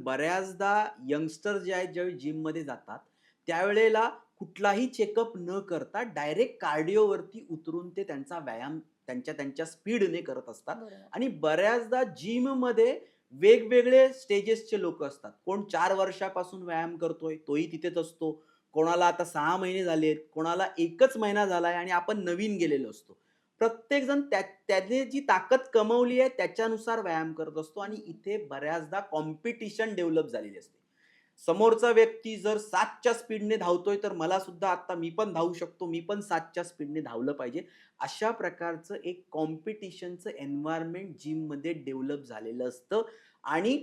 बऱ्याचदा यंगस्टर जे आहेत ज्यावेळी जिममध्ये जातात, त्यावेळेला कुठलाही चेकअप न करता डायरेक्ट कार्डिओवरती उतरून ते त्यांचा व्यायाम त्यांच्या स्पीडने करत असतात. बरोबर. आणि बऱ्याचदा जिममध्ये वेगवेगळे स्टेजेसचे लोकं असतात. कोण 4 वर्षापासून व्यायाम करतोय, तोही तिथेच असतो. कोणाला आता 6 महिने झालेत, कोणाला 1च महिना झालाय आणि आपण नवीन गेलेलो असतो. प्रत्येकजण त्याने जी ताकद कमवली आहे त्याच्यानुसार व्यायाम करत असतो आणि हं. इथे बऱ्याचदा कॉम्पिटिशन डेव्हलप झालेली असते. समोरचा व्यक्ती जर 7च्या स्पीडने धावतोय, तर मला सुद्धा आता मी पण धावू शकतो, मी पण 7च्या स्पीडने धावलं पाहिजे. अशा प्रकारचं एक कॉम्पिटिशनचं एन्व्हायर्नमेंट जिममध्ये डेव्हलप झालेलं असतं आणि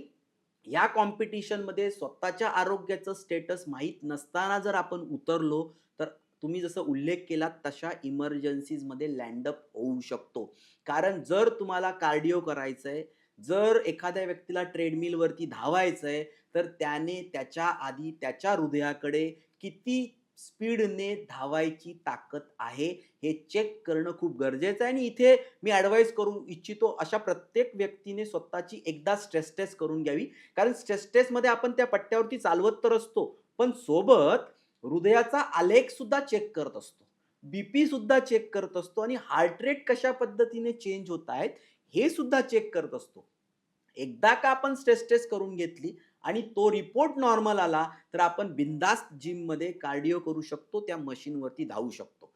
या कॉम्पिटिशनमध्ये स्वतःच्या आरोग्याचं स्टेटस माहीत नसताना जर आपण उतरलो, तर तुम्ही जसं उल्लेख केलात तशा इमर्जन्सीजमध्ये लँड अप होऊ शकतो. कारण जर तुम्हाला कार्डिओ करायचंय, जर एखाद्या व्यक्तीला ट्रेडमिलवरती धावायचंय, तर त्याने त्याच्या आधी त्याच्या हृदयाकडे किती स्पीडने धावायची ताकद आहे, हे चेक करणं खूप गरजेचं आहे आणि इथे मी ॲडवाईस करू इच्छितो, अशा प्रत्येक व्यक्तीने स्वतःची एकदा स्ट्रेस टेस्ट करून घ्यावी. कारण स्ट्रेस टेस्टमध्ये आपण त्या पट्ट्यावरती चालवत तर असतो, पण सोबत हृदयाचा आलेख सुद्धा चेक करत असतो. बीपी सुद्धा चेक करत असतो आणि हार्ट रेट कशा पद्धतीने चेंज होत आहेत, हे सुद्धा चेक करत असतो. एकदा का आपण स्ट्रेस टेस्ट करून घेतली आणि तो रिपोर्ट नॉर्मल आला, तर आपण बिनधास्त जिममध्ये कार्डिओ करू शकतो, त्या मशीनवरती धावू शकतो.